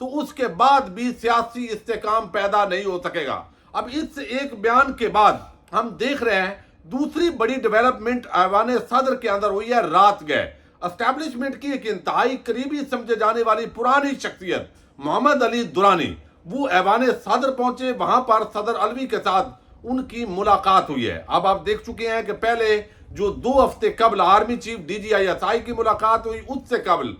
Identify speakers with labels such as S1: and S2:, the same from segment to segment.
S1: تو اس کے بعد بھی سیاسی استحکام پیدا نہیں ہو سکے گا۔ اب اس ایک بیان کے بعد ہم دیکھ رہے ہیں دوسری بڑی ڈیولپمنٹ ایوان صدر کے اندر ہوئی ہے رات گئے۔ اسٹیبلشمنٹ کی ایک انتہائی قریبی سمجھے جانے والی پرانی شخصیت محمد علی درانی وہ ایوان صدر پہنچے، وہاں پر صدر علوی کے ساتھ ان کی ملاقات ہوئی ہے۔ اب آپ دیکھ چکے ہیں کہ پہلے جو 2 ہفتے قبل آرمی چیف DGISI کی ملاقات ہوئی، اس سے قبل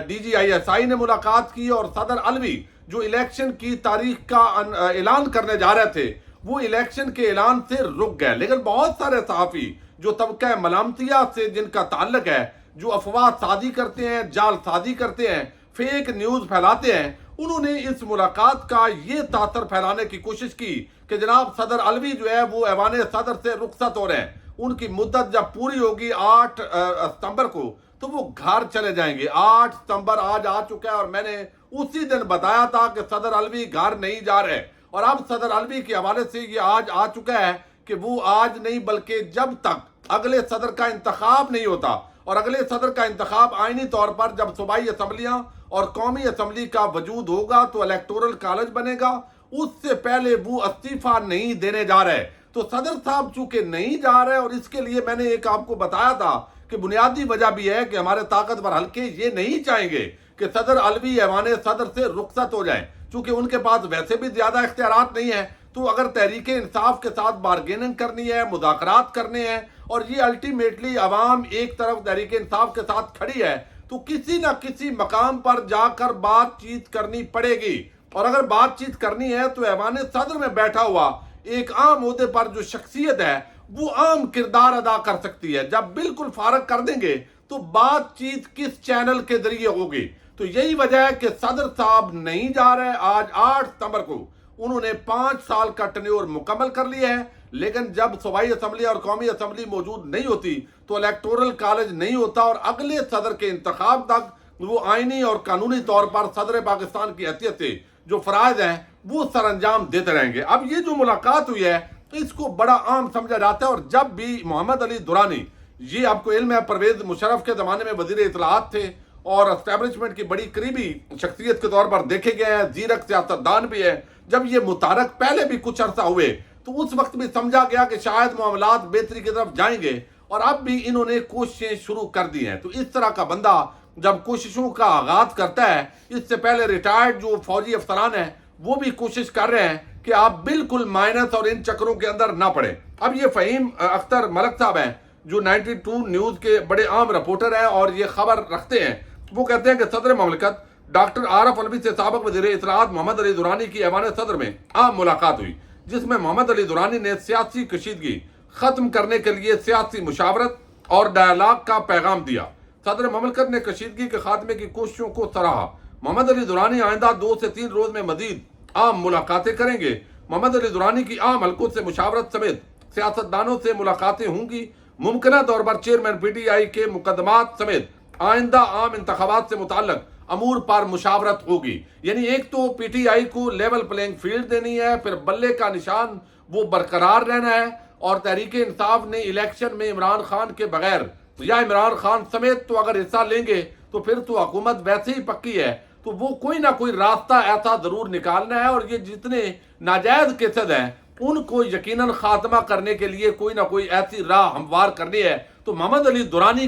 S1: DGISI نے ملاقات کی، اور صدر علوی جو الیکشن کی تاریخ کا اعلان کرنے جا رہے تھے وہ الیکشن کے اعلان سے رک گئے۔ لیکن بہت سارے صحافی جو طبقہ ملامتیہ سے جن کا تعلق ہے، جو افواہ سازی کرتے ہیں، جال سازی کرتے ہیں، فیک نیوز پھیلاتے ہیں، انہوں نے اس ملاقات کا یہ تاثر پھیلانے کی کوشش کی کہ جناب صدر علوی جو ہے وہ ایوان صدر سے رخصت ہو رہے ہیں، ان کی مدت جب پوری ہوگی 8 ستمبر کو تو وہ گھر چلے جائیں گے۔ 8 ستمبر آج آ چکا ہے، اور میں نے اسی دن بتایا تھا کہ صدر علوی گھر نہیں جا رہے، اور اب صدر علوی کے حوالے سے یہ آج آ چکا ہے کہ وہ آج نہیں بلکہ جب تک اگلے صدر کا انتخاب نہیں ہوتا، اور اگلے صدر کا انتخاب آئینی طور پر جب صوبائی اسمبلیاں اور قومی اسمبلی کا وجود ہوگا تو الیکٹورل کالج بنے گا، اس سے پہلے وہ استعفیٰ نہیں دینے جا رہے۔ تو صدر صاحب چونکہ نہیں جا رہے، اور اس کے لیے میں نے ایک آپ کو بتایا تھا کہ بنیادی وجہ بھی ہے کہ ہمارے طاقتور حلقے یہ نہیں چاہیں گے کہ صدر علوی ایوان صدر سے رخصت ہو جائیں، چونکہ ان کے پاس ویسے بھی زیادہ اختیارات نہیں ہیں۔ تو اگر تحریک انصاف کے ساتھ بارگیننگ کرنی ہے، مذاکرات کرنے ہیں، اور یہ الٹیمیٹلی عوام ایک طرف تحریک انصاف کے ساتھ کھڑی ہے، تو کسی نہ کسی مقام پر جا کر بات چیت کرنی پڑے گی، اور اگر بات چیت کرنی ہے تو ایوان صدر میں بیٹھا ہوا ایک عام عہدے پر جو شخصیت ہے وہ عام کردار ادا کر سکتی ہے۔ جب بالکل فارغ کر دیں گے تو بات چیت کس چینل کے ذریعے ہوگی؟ تو یہی وجہ ہے کہ صدر صاحب نہیں جا رہے۔ آج 8 ستمبر کو انہوں نے 5 سال کا ٹینیور مکمل کر لیا ہے، لیکن جب صوبائی اسمبلی اور قومی اسمبلی موجود نہیں ہوتی تو الیکٹورل کالج نہیں ہوتا، اور اگلے صدر کے انتخاب تک وہ آئینی اور قانونی طور پر صدر پاکستان کی حیثیت سے جو فرائض ہیں وہ سر انجام دیتے رہیں گے۔ اب یہ جو ملاقات ہوئی ہے اس کو بڑا عام سمجھا جاتا ہے، اور جب بھی محمد علی درانی، یہ آپ کو علم ہے پرویز مشرف کے زمانے میں وزیر اطلاعات تھے اور اسٹیبلشمنٹ کی بڑی قریبی شخصیت کے طور پر دیکھے گئے ہیں، زیرک سیاستدان بھی ہے، جب یہ متحرک پہلے بھی کچھ عرصہ ہوئے تو اس وقت بھی سمجھا گیا کہ شاید معاملات بہتری کی طرف جائیں گے، اور اب بھی انہوں نے کوششیں شروع کر دی ہیں۔ تو اس طرح کا بندہ جب کوششوں کا آغاز کرتا ہے، اس سے پہلے ریٹائرڈ جو فوجی افسران ہیں وہ بھی کوشش کر رہے ہیں کہ آپ بالکل مائنس اور ان چکروں کے اندر نہ پڑیں۔ اب یہ فہیم اختر ملک صاحب ہیں جو 92 نیوز کے بڑے عام رپورٹر ہیں اور یہ خبر رکھتے ہیں، وہ کہتے ہیں کہ صدر مملکت ڈاکٹر عارف علوی سے سابق وزیر اطلاعات محمد علی درانی کی ایوان صدر میں عام ملاقات ہوئی، جس میں محمد علی درانی نے سیاسی کشیدگی ختم کرنے کے لیے سیاسی مشاورت اور ڈائلاگ کا پیغام دیا۔ صدر مملکت نے کشیدگی کے خاتمے کی کوششوں کو سراہا۔ محمد علی درانی آئندہ 2 سے 3 روز میں مزید عام ملاقاتیں کریں گے۔ محمد علی درانی کی عام حلقوں سے مشاورت سمیت سیاستدانوں سے ملاقاتیں ہوں گی۔ ممکنہ طور پر چیئرمین PTI کے مقدمات سمیت آئندہ عام انتخابات سے متعلق امور پر مشاورت ہوگی۔ یعنی ایک تو PTI کو لیول پلینگ فیلڈ دینی ہے، پھر بلے کا نشان وہ برقرار رہنا ہے، اور تحریک انصاف نے الیکشن میں عمران خان کے بغیر یا عمران خان سمیت تو اگر حصہ لیں گے تو پھر تو حکومت ویسے ہی پکی ہے، تو وہ کوئی نہ کوئی راستہ ایسا ضرور نکالنا ہے، اور یہ جتنے ناجائز کیسز ہیں ان کو یقیناً خاتمہ کرنے کے لیے کوئی نہ کوئی ایسی راہ ہموار کرنی ہے۔ تو محمد علی درانی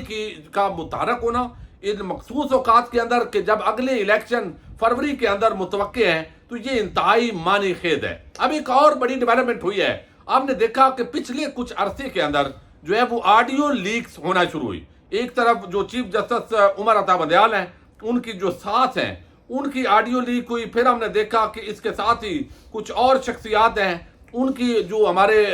S1: کا متحرک ہونا ان مخصوص اوقات کے اندر کہ جب اگلے الیکشن فروری کے اندر متوقع ہیں، تو یہ انتہائی معنی خیز ہے۔ اب ایک اور بڑی ڈیولپمنٹ ہوئی ہے، آپ نے دیکھا کہ پچھلے کچھ عرصے کے اندر جو ہے وہ آڈیو لیکس ہونا شروع ہوئی۔ ایک طرف جو چیف جسٹس عمر عطا بندیال ہیں، ان کی جو ساتھ ہیں ان کی آڈیو لیک ہوئی، پھر ہم نے دیکھا کہ اس کے ساتھ ہی کچھ اور شخصیات ہیں، ان کی جو ہمارے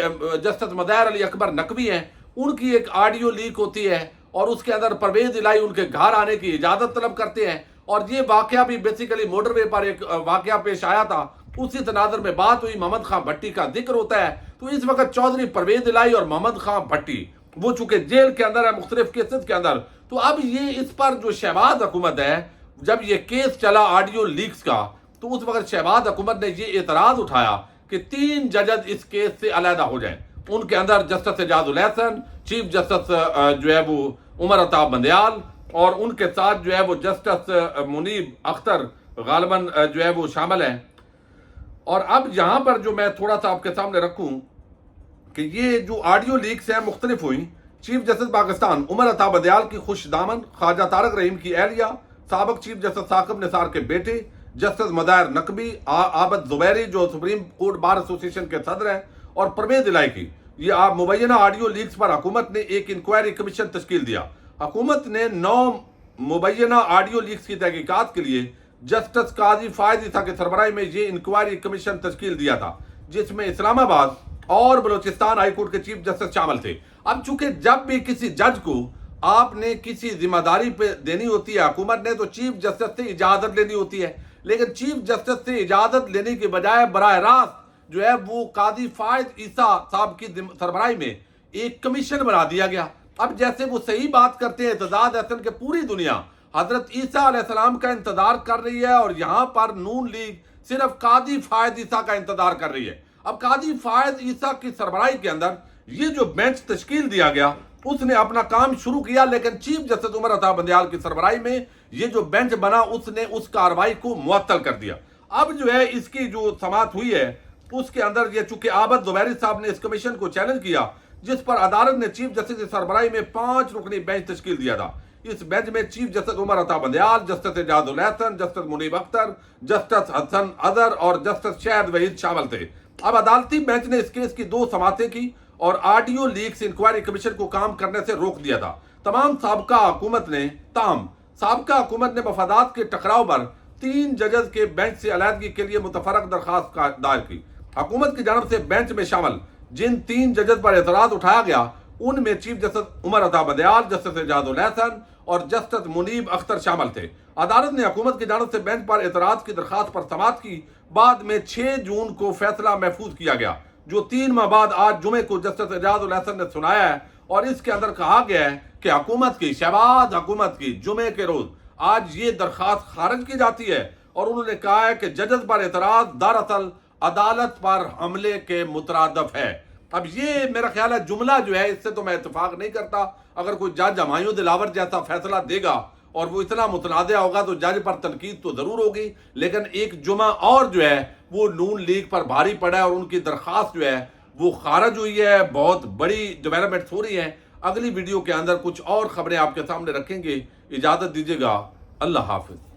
S1: جسٹس مظاہر علی اکبر نقوی ہیں، ان کی ایک آڈیو لیک ہوتی ہے، اور اس کے اندر پرویز الہی ان کے گھر آنے کی اجازت طلب کرتے ہیں، اور یہ واقعہ بھی بیسیکلی موٹر وے پر ایک واقعہ پیش آیا تھا، اسی تناظر میں بات ہوئی، محمد خان بھٹی کا ذکر ہوتا ہے۔ تو اس وقت چودھری پرویز الہی اور محمد خان بھٹی وہ چونکہ جیل کے اندر ہے مختلف کیسز کے اندر، تو اب یہ اس پر جو شہباز حکومت ہے، جب یہ کیس چلا آڈیو لیکس کا، تو اس وقت شہباز حکومت نے یہ اعتراض اٹھایا کہ 3 ججز اس کیس سے علیحدہ ہو جائیں۔ ان کے اندر جسٹس اعجاز الحسن، چیف جسٹس جو ہے وہ عمر عطا بندیال، اور ان کے ساتھ جو ہے وہ جسٹس منیب اختر غالباً جو ہے وہ شامل ہیں۔ اور اب یہاں پر جو میں تھوڑا سا آپ کے سامنے رکھوں کہ یہ جو آڈیو لیکس ہیں مختلف ہوئیں۔ چیف جسٹس پاکستان عمر عطا بدیال کی خوش دامن، خواجہ طارق رحیم کی اہلیہ، سابق چیف جسٹس ثاقب نثار کے بیٹے جسٹس مداحر نقوی، عابد زبیری جو سپریم کورٹ بار ایسوسی ایشن کے صدر ہیں، اور پرویز الہی کی یہ مبینہ آڈیو لیکس پر حکومت نے ایک انکوائری کمیشن تشکیل دیا۔ حکومت نے 9 مبینہ آڈیو لیکس کی تحقیقات کے لیے جسٹس قاضی فائز عیسیٰ کے سربراہی میں یہ انکوائری کمیشن تشکیل دیا تھا، جس میں اسلام آباد اور بلوچستان ہائی کورٹ کے چیف جسٹس شامل تھے۔ اب چونکہ جب بھی کسی جج کو آپ نے کسی ذمہ داری پہ دینی ہوتی ہے حکومت نے، تو چیف جسٹس سے اجازت لینی ہوتی ہے، لیکن چیف جسٹس سے اجازت لینے کے بجائے براہ راست جو ہے وہ قاضی فائز عیسیٰ صاحب کی سربراہی میں ایک کمیشن بنا دیا گیا۔ اب جیسے وہ صحیح بات کرتے ہیں اعتزاز احسن کہ پوری دنیا حضرت عیسیٰ علیہ السلام کا انتظار کر رہی ہے، اور یہاں پر نون لیگ صرف قاضی فائز عیسیٰ کا انتظار کر رہی ہے۔ اب قاضی فائز عیسیٰ کی سربراہی کے اندر یہ جو بینچ تشکیل دیا گیا اس نے اپنا کام شروع کیا، لیکن چیف جسٹس عمر عطا بدیال کی سربراہی میں یہ جو بینچ بنا اس نے اس کارروائی کو معطل کر دیا۔ اب جو ہے اس کی جو سماعت ہوئی ہے اس کے اندر یہ چونکہ عابد زبیری صاحب نے اس کمیشن کو چیلنج کیا، جس پر عدالت نے چیف جسٹس کی سربراہی میں 5 رکنی بینچ تشکیل دیا تھا۔ اس بینچ میں chief justice Umar Ata بدیال، justice اعجاز الحسن، جسٹس منیب اختر، جسٹس حسن اظہر اور جسٹس شاہد وحید شامل تھے۔ اب عدالتی بینچ نے اس کیس کی 2 سماعتیں کی اور آڈیو لیکس انکوائری کمیشن کو کام کرنے سے روک دیا تھا۔ سابقہ حکومت نے مفادات کے ٹکراؤ پر 3 ججز کے بینچ سے علیحدگی کے لیے متفرق درخواست دائر کی۔ حکومت کی جانب سے بینچ میں شامل جن 3 ججز پر اعتراض اٹھایا گیا ان میں chief justice Umar Ata بدیال، justice اعجاز الحسن اور جسٹس منیب اختر شامل تھے۔ عدالت نے حکومت کی جانب سے بینچ پر اعتراض کی درخواست پر سماعت کی۔ بعد میں 6 جون کو فیصلہ محفوظ کیا گیا، جو 3 ماہ بعد آج جمعے کو جسٹس اعجاز الحسن نے سنایا ہے، اور اس کے اندر کہا گیا ہے کہ شہباز حکومت کی جمعے کے روز آج یہ درخواست خارج کی جاتی ہے، اور انہوں نے کہا ہے کہ ججز پر اعتراض دراصل عدالت پر حملے کے مترادف ہے۔ اب یہ میرا خیال ہے جملہ جو ہے اس سے تو میں اتفاق نہیں کرتا۔ اگر کوئی جج ہمایوں دلاور جیسا فیصلہ دے گا اور وہ اتنا متنازع ہوگا تو جج پر تنقید تو ضرور ہوگی، لیکن ایک جمعہ اور جو ہے وہ نون لیگ پر بھاری پڑا ہے اور ان کی درخواست جو ہے وہ خارج ہوئی ہے۔ بہت بڑی ڈیولپمنٹس ہو رہی ہیں۔ اگلی ویڈیو کے اندر کچھ اور خبریں آپ کے سامنے رکھیں گے۔ اجازت دیجیے گا، اللہ حافظ۔